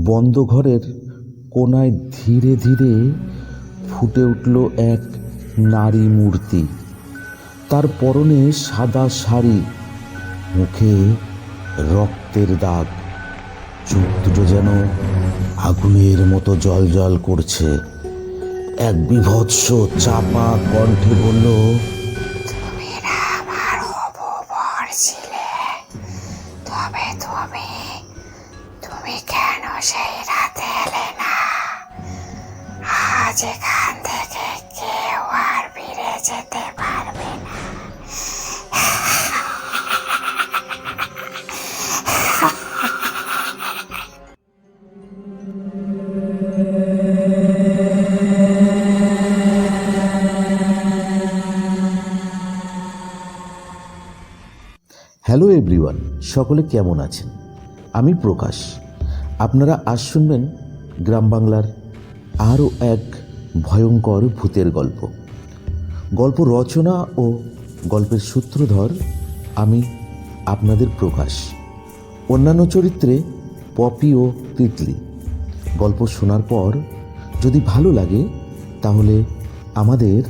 বন্ধ ঘরের কোনায় ধীরে ধীরে ফুটে উঠল এক নারী মূর্তি। তার পরনে সাদা শাড়ি, মুখে রক্তের দাগ, চোখ দুটো যেন আগুনের মতো জ্বলজ্বল করছে। এক বিভৎস চাপা কণ্ঠে বলল, তুমি আমার হবু বর ছিলে, তবে তুমি কেন সেই রাতে এলে না? আজ এখান থেকে কেউ আর ফিরে যেতে পারবে না। হ্যালো এভরিওয়ান, সকলে কেমন আছেন? আমি প্রকাশ। আপনারা আজ শুনবেন গ্রাম বাংলার আরও এক ভয়ঙ্কর ভূতের গল্প। গল্প রচনা ও গল্পের সূত্রধর আমি আপনাদের প্রকাশ। অন্যান্য চরিত্রে পপি ও তিতলি। গল্প শোনার পর যদি ভালো লাগে তাহলে আমাদের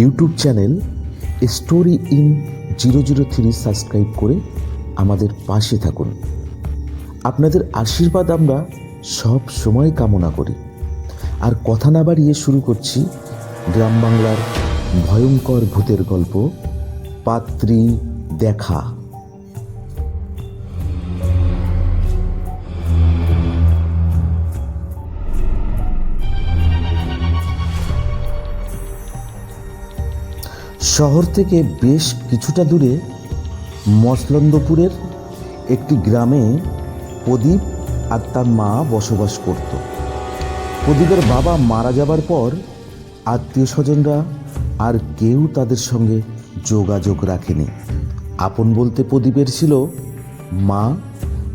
YouTube channel story in 003 subscribe করে আমাদের পাশে থাকুন। আপনাদের আশীর্বাদ আমরা সব সময় কামনা করি। আর কথা না বাড়িয়ে শুরু করছি গ্রাম বাংলার ভয়ঙ্কর ভূতের গল্প, পাত্রী দেখা। শহর থেকে বেশ কিছুটা দূরে মসলন্দপুরের একটি গ্রামে প্রদীপ আর তার মা বসবাস করত। প্রদীপের বাবা মারা যাবার পর আত্মীয় স্বজনরা আর কেউ তাদের সঙ্গে যোগাযোগ রাখেনি। আপন বলতে প্রদীপের ছিল মা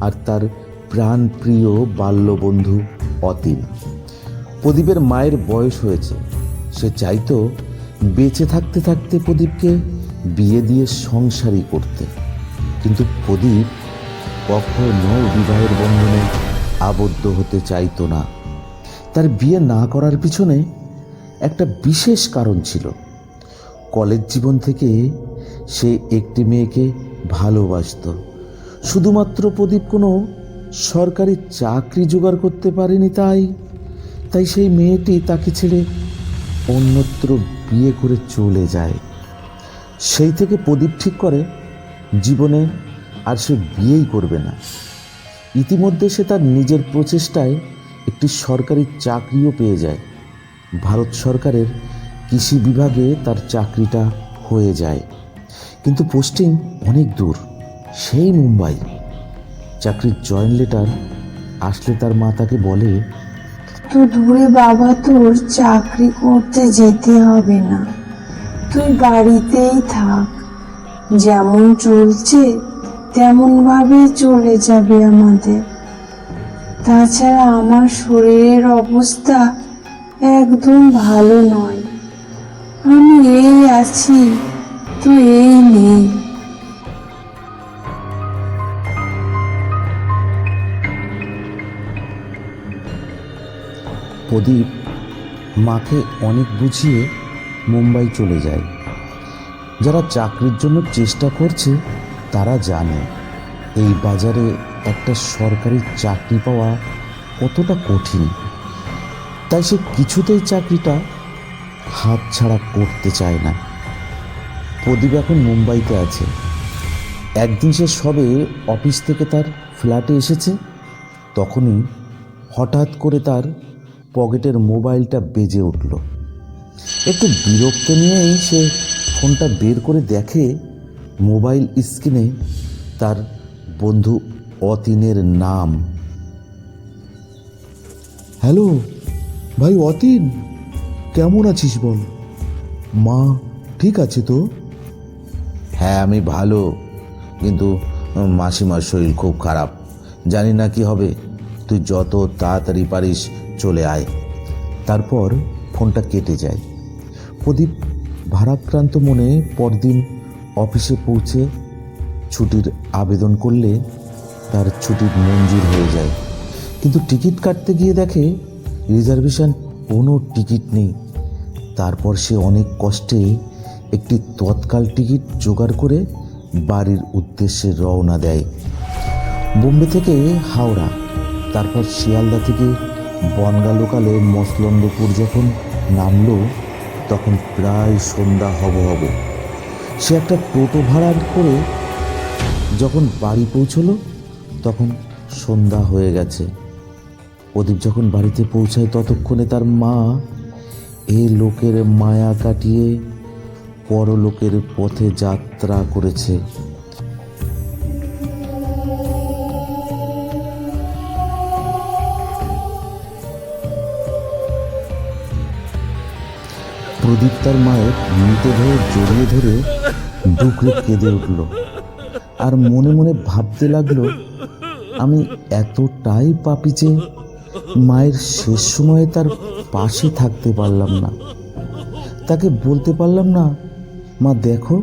আর তার প্রাণপ্রিয় বাল্যবন্ধু অতীন। প্রদীপের মায়ের বয়স হয়েছে, সে চাইতো বেঁচে থাকতে থাকতে প্রদীপকে বিয়ে দিয়ে সংসারই করতে, কিন্তু প্রদীপ কখনো বিবাহের বন্ধনে আবদ্ধ হতে চাইতো না। তার বিয়ে না করার পিছনে একটা বিশেষ কারণ ছিল। কলেজ জীবন থেকে সে একটি মেয়েকে ভালোবাসত। শুধুমাত্র প্রদীপ কোনো সরকারি চাকরি জোগাড় করতে পারেনি, তাই সেই মেয়েটি তাকে ছেড়ে অন্যত্র বিয়ে করে চলে যায়। সেই থেকে প্রদীপ ঠিক করে জীবনে আর সে বিয়েই করবে না। ইতিমধ্যে সে তার নিজের প্রচেষ্টায় একটি সরকারি চাকরিও পেয়ে যায়। ভারত সরকারের কৃষি বিভাগে তার চাকরিটা হয়ে যায়, কিন্তু পোস্টিং অনেক দূর, সেই মুম্বাই। চাকরির জয়েন লেটার আসলে তার মা তাকে বলে, তো দূরে বাবা, তোর চাকরি করতে যেতে হবে না, তুই বাড়িতেই থাক, যেমন চলছে তেমন ভাবে চলে যাবে আমাদের। তাছাড়া আমার শরীরের অবস্থা একদম ভালো নয়, আমি এই আছি তো এই নেই। প্রদীপ মাকে অনেক বুঝিয়ে মুম্বাই চলে যায়। যারা চাকরির জন্য চেষ্টা করছে তারা জানে এই বাজারে একটা সরকারি চাকরি পাওয়া কতটা কঠিন। তাই সে কিছুতেই চাকরিটা হাতছাড়া করতে চায় না। প্রদীপ এখন মুম্বাইতে আছে। একদিন সে সবে অফিস থেকে তার ফ্ল্যাটে এসেছে, তখনই হঠাৎ করে তার পকেটের মোবাইলটা বেজে উঠল। একটু বিরক্ত নিয়েই সে ফোনটা বের করে দেখে মোবাইল স্ক্রিনে তার বন্ধু অতীনের নাম। হ্যালো ভাই অতীন, কেমন আছিস বল? মা ঠিক আছে তো? হ্যাঁ আমি ভালো, কিন্তু মাসিমার শরীর খুব খারাপ, জানি না কি হবে। তুই যত তাড়াতাড়ি পারিস চলে আয়। তারপর ফোনটা কেটে যায়। প্রদীপ ভারাক্রান্ত মনে পরদিন অফিসে পৌঁছে ছুটির আবেদন করলে তার ছুটির মঞ্জুর হয়ে যায়, কিন্তু টিকিট কাটতে গিয়ে দেখে রিজার্ভেশন কোনো টিকিট নেই। তারপর সে অনেক কষ্টে একটি তৎকাল টিকিট জোগাড় করে বাড়ির উদ্দেশ্যে রওনা দেয়। বোম্বে থেকে হাওড়া, তারপর শিয়ালদা থেকে বনগাঁ লোকালে মসলন্দপুর যখন নামলো তখন প্রায় সন্ধ্যা হব। সে একটা টোটো ভাড়া করে যখন বাড়ি পৌঁছলো তখন সন্ধ্যা হয়ে গেছে। প্রদীপ যখন বাড়িতে পৌঁছায় ততক্ষণে তার মা এ লোকের মায়া কাটিয়ে পরলোকের পথে যাত্রা করেছে। প্রদীপ তার মায়ের মৃতদেহ জড়িয়ে ধরে ডুকরে কেঁদে উঠল আর মনে মনে ভাবতে লাগলো, আমি এতটাই পাপী যে মায়ের শেষ সময়ে তার পাশে থাকতে পারলাম না, তাকে বলতে পারলাম না, মা দেখো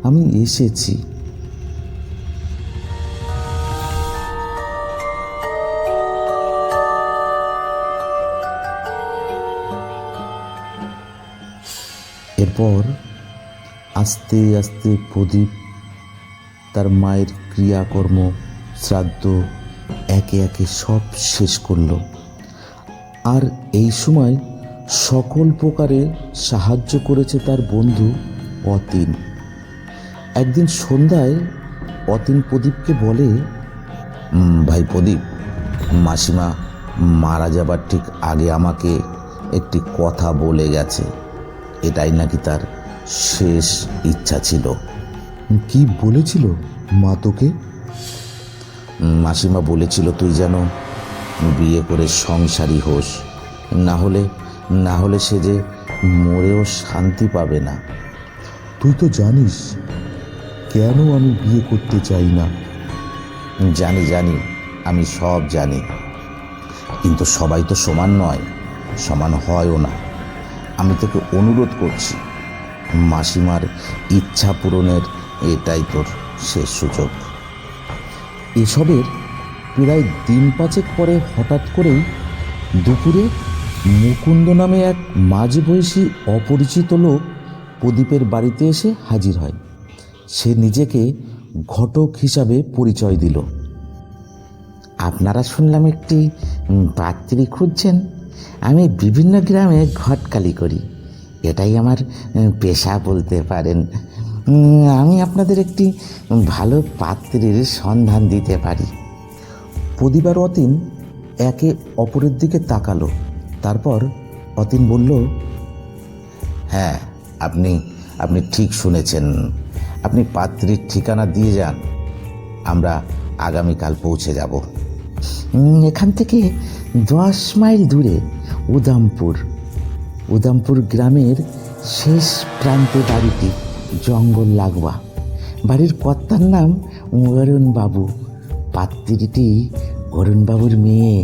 আমি এসেছি। এরপর আস্তে আস্তে প্রদীপ তার মায়ের ক্রিয়াকর্ম, শ্রাদ্ধ একে একে সব শেষ করল। আর এই সময় সকল প্রকারে সাহায্য করেছে তার বন্ধু অতীন। একদিন সন্ধ্যায় অতীন প্রদীপকে বলে, ভাই প্রদীপ, মাসিমা মারা যাবার ঠিক আগে আমাকে একটি কথা বলে গেছে, এটাই নাকি তার শেষ ইচ্ছা ছিল। কি বলেছিল মা তোকে? মাসিমা বলেছিল তুই যেন বিয়ে করে সংসারী হোস, না হলে সে যে মরেও শান্তি পাবে না। তুই তো জানিস কেন আমি বিয়ে করতে চাই না। জানি আমি সব জানি, কিন্তু সবাই তো সমান নয়, সমান হয়ও না। আমি তোকে অনুরোধ করছি, মাসিমার ইচ্ছা পূরণের এটাই তোর শেষ সুযোগ। এসবের প্রায় দিন পাঁচেক পরে হঠাৎ করেই দুপুরে মুকুন্দ নামে এক মাঝবয়সী অপরিচিত লোক প্রদীপের বাড়িতে এসে হাজির হয়। সে নিজেকে ঘটক হিসাবে পরিচয় দিল। আপনারা শুনলাম একটি পাত্রী খুঁজছেন। আমি বিভিন্ন গ্রামে ঘটকালি করি, এটাই আমার পেশা বলতে পারেন। আমি আপনাদের একটি ভালো পাত্রীর সন্ধান দিতে পারি। প্রদীপ আর অতীন একে অপরের দিকে তাকালো। তারপর অতীন বলল, হ্যাঁ, আপনি ঠিক শুনেছেন। আপনি পাত্রীর ঠিকানা দিয়ে যান, আমরা আগামীকাল পৌঁছে যাব। এখান থেকে 10 মাইল দূরে উদামপুর গ্রামের শেষ প্রান্তে বাড়িটি, জঙ্গল লাগোয়া। বাড়ির কর্তার নাম অরুণবাবু। পাত্রীটি অরুণবাবুর মেয়ে।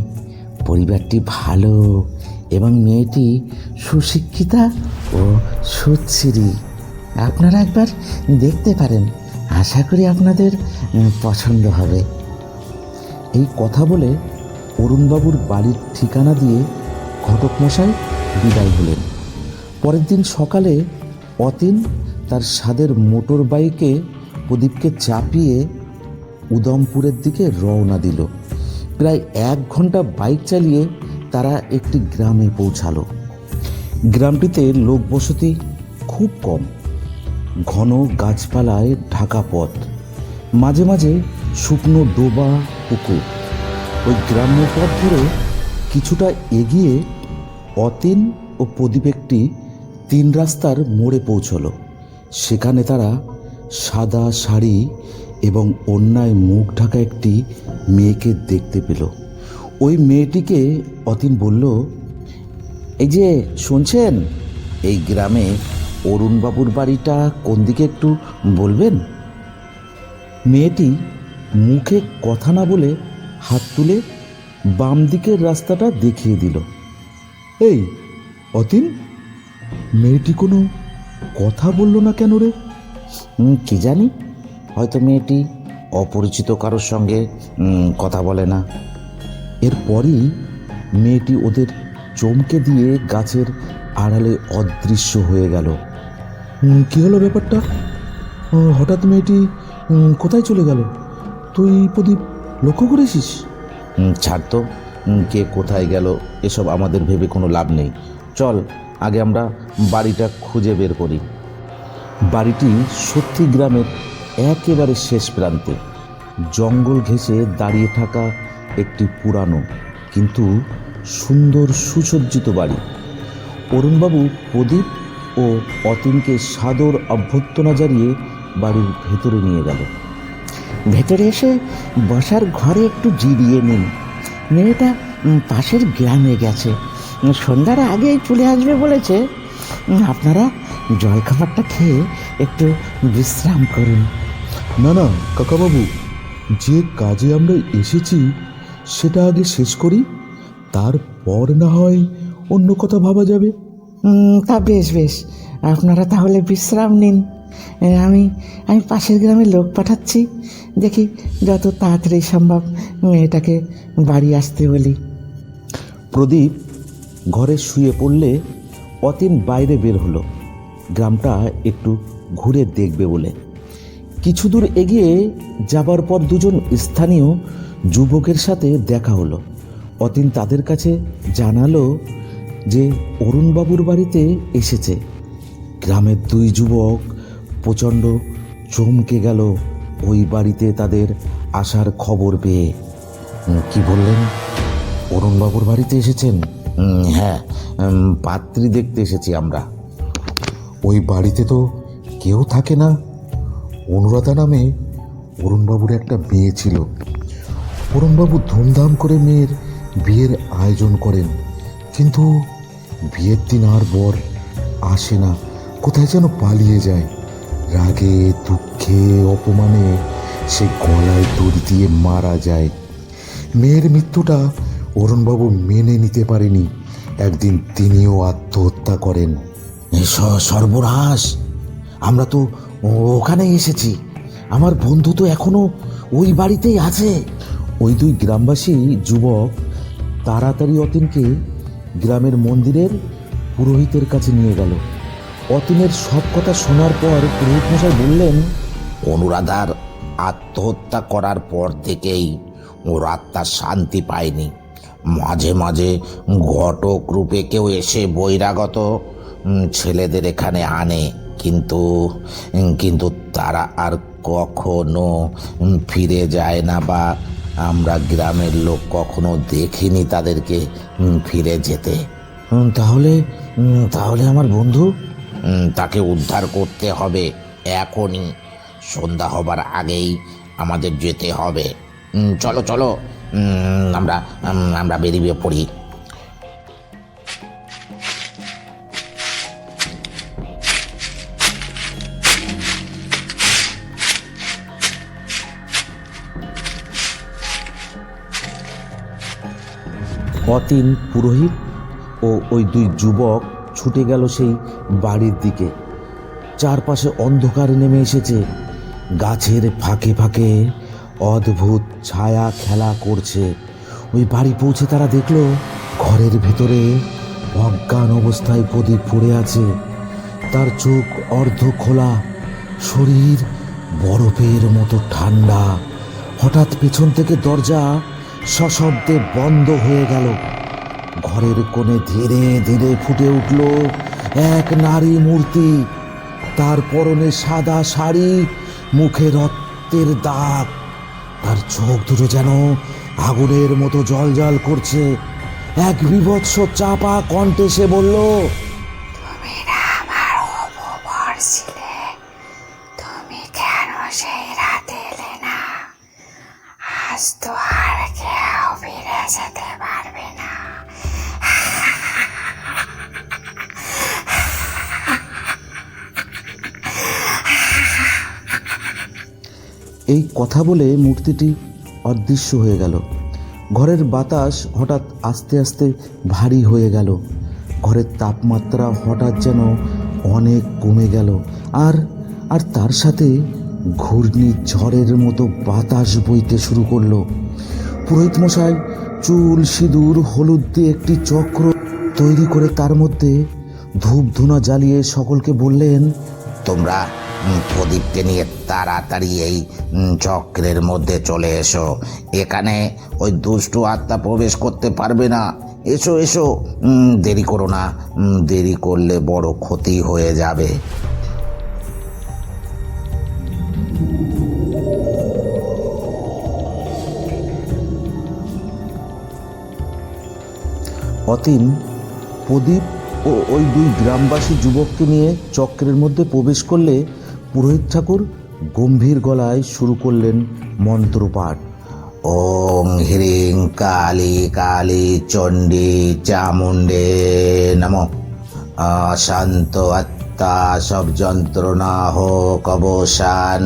পরিবারটি ভালো এবং মেয়েটি সুশিক্ষিতা ও সুশ্রী। আপনারা একবার দেখতে পারেন, আশা করি আপনাদের পছন্দ হবে। এই কথা বলে অরুণবাবুর বাড়ির ঠিকানা দিয়ে ঘটক মশাই বিদায় হলেন। পরের দিন সকালে অতীন তার স্বাদের মোটর বাইকে প্রদীপকে চাপিয়ে উদমপুরের দিকে রওনা দিল। প্রায় 1 ঘন্টা বাইক চালিয়ে তারা একটি গ্রামে পৌঁছালো। গ্রামটিতে লোকবসতি খুব কম, ঘন গাছপালায় ঢাকা পথ, মাঝে মাঝে শুকনো ডোবা পুকুর। ওই গ্রাম্য পথ ধরে কিছুটা এগিয়ে অতীন ও প্রদীপ একটি 3 রাস্তার মোড়ে পৌঁছলো। সেখানে তারা সাদা শাড়ি এবং ওড়নায় মুখ ঢাকা একটি মেয়েকে দেখতে পেল। ওই মেয়েটিকে অতীন বলল, এই যে শুনছেন, এই গ্রামে অরুণবাবুর বাড়িটা কোন দিকে একটু বলবেন? মেয়েটি মুখে কথা না বলে হাত তুলে বাম দিকের রাস্তাটা দেখিয়ে দিল। এই অতীন, মেয়েটি কোনো কথা বলল না কেন রে? কি জানি, হয়তো মেয়েটি অপরিচিত কারোর সঙ্গে কথা বলে না। এরপরই মেয়েটি ওদের চমকে দিয়ে গাছের আড়ালে অদৃশ্য হয়ে গেল। কি হলো ব্যাপারটা? হঠাৎ মেয়েটি কোথায় চলে গেল? তুই প্রদীপ লক্ষ্য করেছিস? ছাড় তো, কে কোথায় গেল এসব আমাদের ভেবে কোনো লাভ নেই। চল আগে আমরা বাড়িটা খুঁজে বের করি। বাড়িটি সত্যি গ্রামের একেবারে শেষ প্রান্তে জঙ্গল ঘেঁষে দাঁড়িয়ে থাকা একটি পুরানো কিন্তু সুন্দর সুসজ্জিত বাড়ি। অরুণবাবু প্রদীপ ও অতীনকে সাদর অভ্যর্থনা জানিয়ে বাড়ির ভেতরে নিয়ে গেল। ভেতরে এসে বসার ঘরে একটু জিরিয়ে নিন। মেয়েটা পাশের গ্রামে গেছে, সন্ধ্যার আগেই চলে আসবে বলেছে। আপনারা জলখাবারটা খেয়ে একটু বিশ্রাম করুন। না না কাকাবাবু, যে কাজে আমরা এসেছি সেটা আগে শেষ করি, তারপর না হয় অন্য কথা ভাবা যাবে। তা বেশ বেশ, আপনারা তাহলে বিশ্রাম নিন। আমি আমি পাশের গ্রামে লোক পাঠাচ্ছি, দেখি যত তাড়াতাড়ি সম্ভব মেয়েটাকে বাড়ি আসতে বলি। প্রদীপ ঘরে শুয়ে পড়লে অতীন বাইরে বের হলো গ্রামটা একটু ঘুরে দেখবে বলে। কিছু দূর এগিয়ে যাবার পর দুজন স্থানীয় যুবকের সাথে দেখা হলো। অতীন তাদের কাছে জানালো যে অরুণবাবুর বাড়িতে এসেছে। গ্রামের দুই যুবক প্রচণ্ড চমকে গেল ওই বাড়িতে তাদের আসার খবর পেয়ে। কি বললেন? অরুণবাবুর বাড়িতে এসেছেন? হ্যাঁ, পাত্রী দেখতে এসেছি আমরা। ওই বাড়িতে তো কেউ থাকে না। অনুরাধা নামে অরুণবাবুর একটা মেয়ে ছিল। অরুণবাবু ধুমধাম করে মেয়ের বিয়ের আয়োজন করেন, কিন্তু বিয়ের দিন আর বর আসে না, কোথায় যেন পালিয়ে যায়। রাগে দুঃখে অপমানে সে গলায় দড়ি দিয়ে মারা যায়। মেয়ের মৃত্যুটা অরুণবাবু মেনে নিতে পারেনি। একদিন তিনিও আত্মহত্যা করেন। সর্বনাশ! আমরা তো ওখানে এসেছি, আমার বন্ধু তো এখনো ওই বাড়িতেই আছে। ওই দুই গ্রামবাসী যুবক তাড়াতাড়ি অতীনকে গ্রামের মন্দিরের পুরোহিতের কাছে নিয়ে গেল। অতীনের সব কথা শোনার পর পুরোহিত মশাই বললেন, অনুরাধার আত্মহত্যা করার পর থেকেই ওর আত্মা শান্তি পায়নি। মাঝে মাঝে ঘটক রূপে কেউ এসে বহিরাগত ছেলেদের এখানে আনে, কিন্তু কিন্তু তারা আর কখনো ফিরে যায় না, বা আমরা গ্রামের লোক কখনো দেখিনি তাদেরকে ফিরে যেতে। তাহলে তাহলে আমার বন্ধু? তাকে উদ্ধার করতে হবে এখনই। সন্ধ্যা হবার আগেই আমাদের যেতে হবে। চলো চলো, আমরা আমরা বেরিয়ে পড়ি। অতীন, পুরোহিত ও ওই দুই যুবক ছুটে গেল সেই বাড়ির দিকে। চারপাশে অন্ধকার নেমে এসেছে। গাছের ফাঁকে ফাঁকে অদ্ভুত ছায়া খেলা করছে। ওই বাড়ি পৌঁছে তারা দেখলো ঘরের ভেতরে অজ্ঞান অবস্থায় প্রদীপ পড়ে আছে। তার চোখ অর্ধ খোলা, শরীর বরফের মতো ঠান্ডা। হঠাৎ পেছন থেকে দরজা সশব্দে বন্ধ হয়ে গেল। ঘরের কোণে ধীরে ধীরে ফুটে উঠল এক নারী মূর্তি। তার পরনে সাদা শাড়ি, মুখে রক্তের দাগ। তার চোখ দুটো যেন আগুনের মতো জ্বলজ্বল করছে। এক বীভৎস চাপা কণ্ঠে সে বলল, তুমি না আমার হবু বর ছিলে, তুমি কেন সেই রাতে এলে না? আজ তো আর কেউ ফিরে যেতে পারবে না। এই কথা বলে মূর্তিটি অদৃশ্য হয়ে গেল। ঘরের বাতাস হঠাৎ আস্তে আস্তে ভারী হয়ে গেল। ঘরের তাপমাত্রা হঠাৎ যেন অনেক কমে গেল। আর আর তার সাথে ঘূর্ণিঝড়ের মতো বাতাস বইতে শুরু করলো। পুরোহিত মশাই চুল, সিঁদুর, হলুদ দিয়ে একটি চক্র তৈরি করে তার মধ্যে ধূপ ধুনা জ্বালিয়ে সকলকে বললেন, তোমরা প্রদীপকে নিয়ে তাড়াতাড়ি এই চক্রের মধ্যে চলে এসো। এখানে ওই দুষ্টু আত্মা প্রবেশ করতে পারবে না। এসো এসো, দেরি করো না, দেরি করলে বড় ক্ষতি হয়ে যাবে। অতীন, প্রদীপ ও ওই দুই গ্রামবাসী যুবককে নিয়ে চক্রের মধ্যে প্রবেশ করলে পুরোহিত ঠাকুর গম্ভীর গলায় শুরু করলেন মন্ত্রপাঠ। ওং হ্রিং কালী কালী চণ্ডী চামুণ্ডে নমঃ। অশান্ত আত্মা সব যন্ত্রণা হোক অবসান,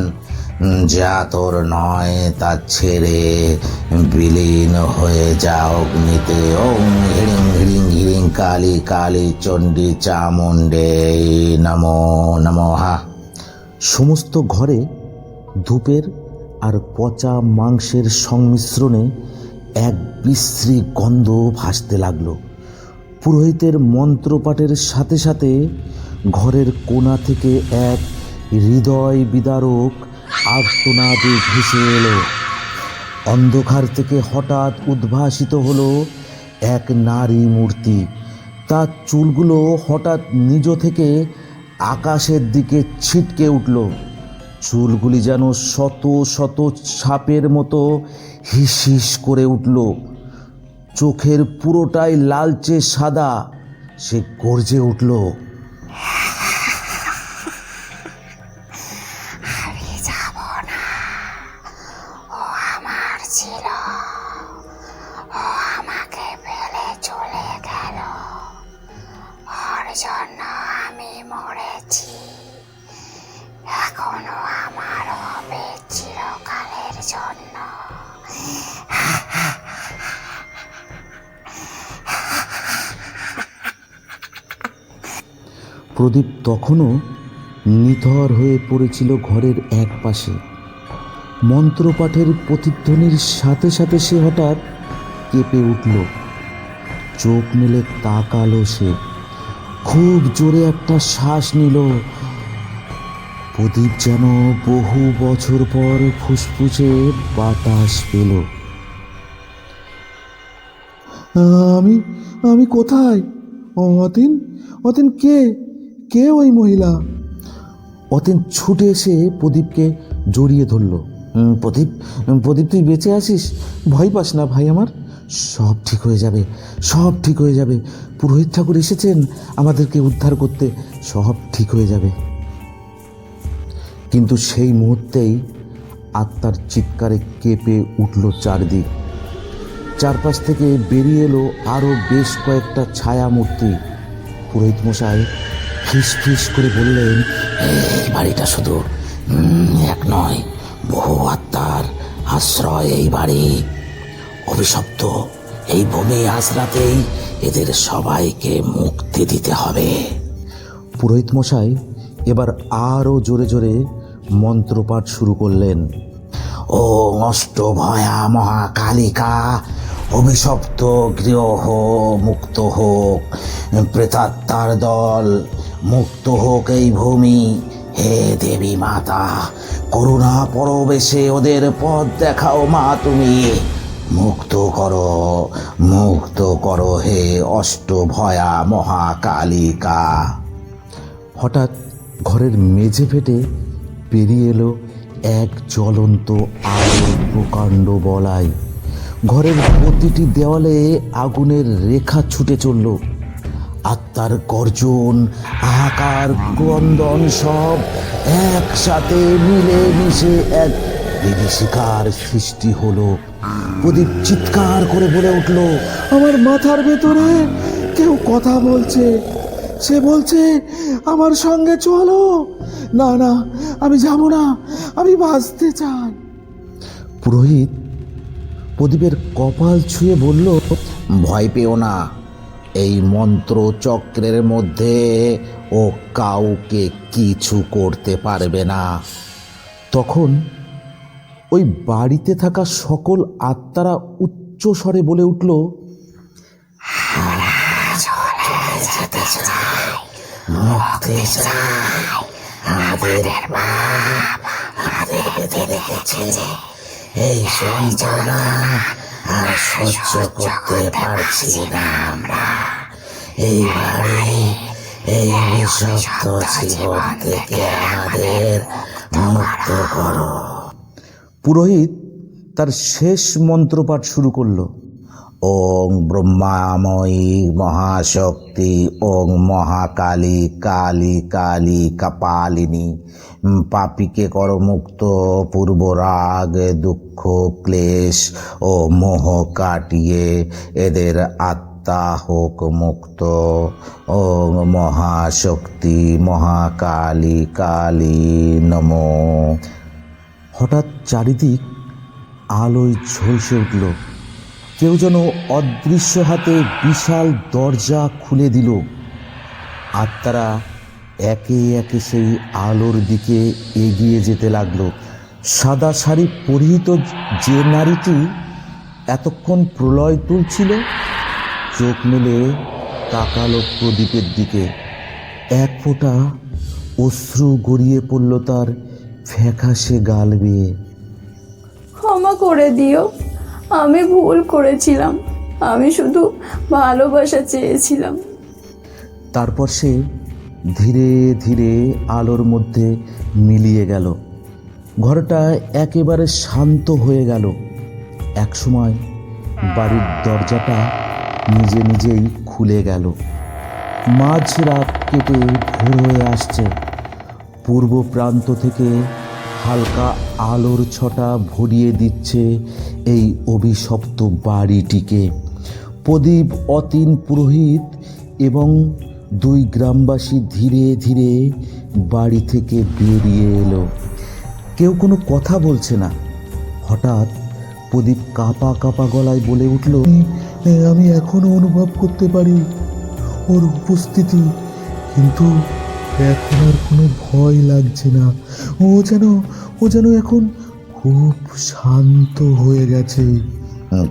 যা তোর নয় তা ছেড়ে বিলীন হয়ে যাও অগ্নিতে। ওং হ্রিং হ্রিং হ্রিং কালী কালী চণ্ডী চামুণ্ডে নমো নমঃ। সমস্ত ঘরে ধূপের আর পচা মাংসের সংমিশ্রণে এক বিশ্রী গন্ধ ভাসতে লাগলো। পুরোহিতের মন্ত্রপাঠের সাথে সাথে ঘরের কোণা থেকে এক হৃদয় বিদারক আর্তনাদে ভেসে এলো। অন্ধকার থেকে হঠাৎ উদ্ভাসিত হলো এক নারী মূর্তি। তার চুলগুলো হঠাৎ নিজ থেকে আকাশের দিকে ছিটকে উঠল। চুলগুলি যেন শত শত সাপের মতো হিস হিস করে উঠল। চোখের পুরোটাই লালচে সাদা। সে গর্জে উঠল, আমি যাব না, ও আমার ছিল, ও আমাকে ফেলে চলে গেল, ওর জন্য আমি মরেছি, এখনো আমার হবে চিরকালের জন্য। প্রদীপ তখনও নিথর হয়ে পড়েছিল ঘরের এক পাশে। মন্ত্রপাঠের প্রতিধ্বনির সাথে সাথে সে হঠাৎ কেঁপে উঠল। চোখ মেলে তাকালো সে। খুব জোরে একটা শ্বাস নিল। প্রদীপ যেন বহু বছর পর ফুসফুসে বাতাস পেল। আমি আমি কোথায়? অতীন, অতীন, কে কে ওই মহিলা? অতীন ছুটে এসে প্রদীপকে জড়িয়ে ধরল। প্রদীপ, প্রদীপ, তুই বেঁচে আছিস? ভয় পাস না ভাই আমার, সব ঠিক হয়ে যাবে, সব ঠিক হয়ে যাবে। পুরোহিত ঠাকুর এসেছেন আমাদেরকে উদ্ধার করতে, সব ঠিক হয়ে যাবে। কিন্তু সেই মুহূর্তেই আত্মার চিৎকারে কেঁপে উঠল চারদিক। চারপাশ থেকে বেরিয়ে এলো আরও বেশ কয়েকটা ছায়া মূর্তি। পুরোহিত মশাই ফিস ফিস করে বললেন, এই বাড়িটা শুধু এক নয়, বহু আত্মার আশ্রয় এই বাড়ি। অভিশপ্ত এই ভূমি আজ রাতেই এদের সবাইকে মুক্তি দিতে হবে। পুরোহিত মশাই এবার আরও জোরে জোরে মন্ত্রপাঠ শুরু করলেন। ও অষ্টভয়া মহাকালিকা, অভিশপ্ত গৃহ মুক্ত হোক, প্রেতাত্মার দল মুক্ত হোক এই ভূমি। হে দেবী মাতা, করুণা পরবেশে ওদের পথ দেখাও মা, তুমি মুক্ত করো হে অষ্টভয়া মহাকালিকা। হঠাৎ ঘরের মেঝে ফেটে বেরিয়ে এলো এক জ্বলন্ত আলোর প্রকাণ্ড বলাই। ঘরের প্রতিটি দেওয়ালে আগুনের রেখা ছুটে চলল। আত্মার গর্জন, হাহাকার, ক্রন্দন সব একসাথে মিলে মিশে এক বিভীষিকার সৃষ্টি হলো। প্রদীপ চিৎকার করে বলে উঠল, আমার মাথার ভেতরে কেউ কথা বলছে। সে বলছে আমার সঙ্গে চলো। না না, আমি যাব না, আমি বাঁচতে চাই। পুরোহিত প্রদীপের কপাল ছুঁয়ে বলল, ভয় পেও না, এই মন্ত্রচক্রের মধ্যে ও কাউকে কিছু করতে পারবে না। তখন ওই বাড়িতে থাকা সকল আত্মারা উচ্চ স্বরে বলে উঠল, মুক্তি চাই, আমাদের বাপ আমাদের বেঁধে রেখেছে, এই যন্ত্রণা আর সহ্য করতে পারছি না আমরা। এই বাড়ি, এই বিষাক্ত জীবন থেকে আমাদের মুক্ত করো। পুরোহিত তার শেষ মন্ত্রপাঠ শুরু করলো। ওং ব্রহ্মাময়ী মহাশক্তি, ওং মহাকালী, কালী কালী কপালিনী, পাপীকে করো মুক্ত, পূর্ব রাগ দুঃখ ক্লেশ ও মোহ কাটিয়ে এদের আত্মা হোক মুক্ত। ওং মহাশক্তি মহাকালী কালী নমো। হঠাৎ চারিদিক আলোয় ঝলসে উঠল। কেউ যেন অদৃশ্য হাতে বিশাল দরজা খুলে দিল। আত্মারা একে একে সেই আলোর দিকে এগিয়ে যেতে লাগলো। সাদা শাড়ি পরিহিত যে নারীটি এতক্ষণ প্রলয় তুলছিল, চোখ মেলে তাকালো প্রদীপের দিকে। এক ফোঁটা অশ্রু গড়িয়ে পড়ল তার ফ্যাকাশে গাল বেয়ে। ক্ষমা করে দিও, আমি ভুল করেছিলাম, আমি শুধু ভালোবাসা চেয়েছিলাম। তারপর সে ধীরে ধীরে আলোর মধ্যে মিলিয়ে গেল। ঘরটা একেবারে শান্ত হয়ে গেল। একসময় বাড়ির দরজাটা নিজে নিজেই খুলে গেল। মাঝরাত কেটে ভোর হয়ে আসছে। পূর্ব প্রান্ত থেকে হালকা আলোর ছটা ভরিয়ে দিচ্ছে এই অভিশপ্ত বাড়িটিকে। প্রদীপ, অতীন, পুরোহিত এবং দুই গ্রামবাসী ধীরে ধীরে বাড়ি থেকে বেরিয়ে এলো। কেউ কোনো কথা বলছে না। হঠাৎ প্রদীপ কাঁপা কাঁপা গলায় বলে উঠল, আমি এখনো অনুভব করতে পারি ওর উপস্থিতি, কিন্তু এখন আর কোনো ভয় লাগছে না। ও যেন এখন খুব শান্ত হয়ে গেছে।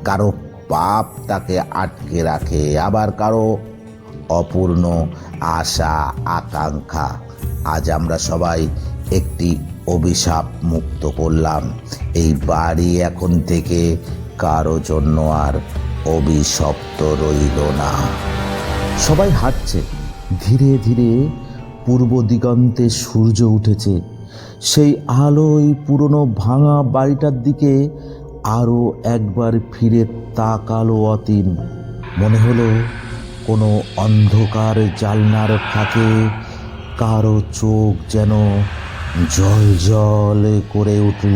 কারো পাপ তাকে আটকে রাখে, আবার কারো অপূর্ণ আশা আকাঙ্ক্ষা। আজ আমরা সবাই একটি অভিশাপ মুক্ত করলাম। এই বাড়ি এখন থেকে কারো জন্য আর অভিশপ্ত রইল না। সবাই হাঁটছে। ধীরে ধীরে পূর্ব দিগন্তে সূর্য উঠেছে। সেই আলোয় পুরনো ভাঙা বাড়িটার দিকে আরও একবার ফিরে তাকালো অতীন। মনে হলো কোনো অন্ধকার জালনার ফাঁকে কারো চোখ যেন জল জল করে উঠল।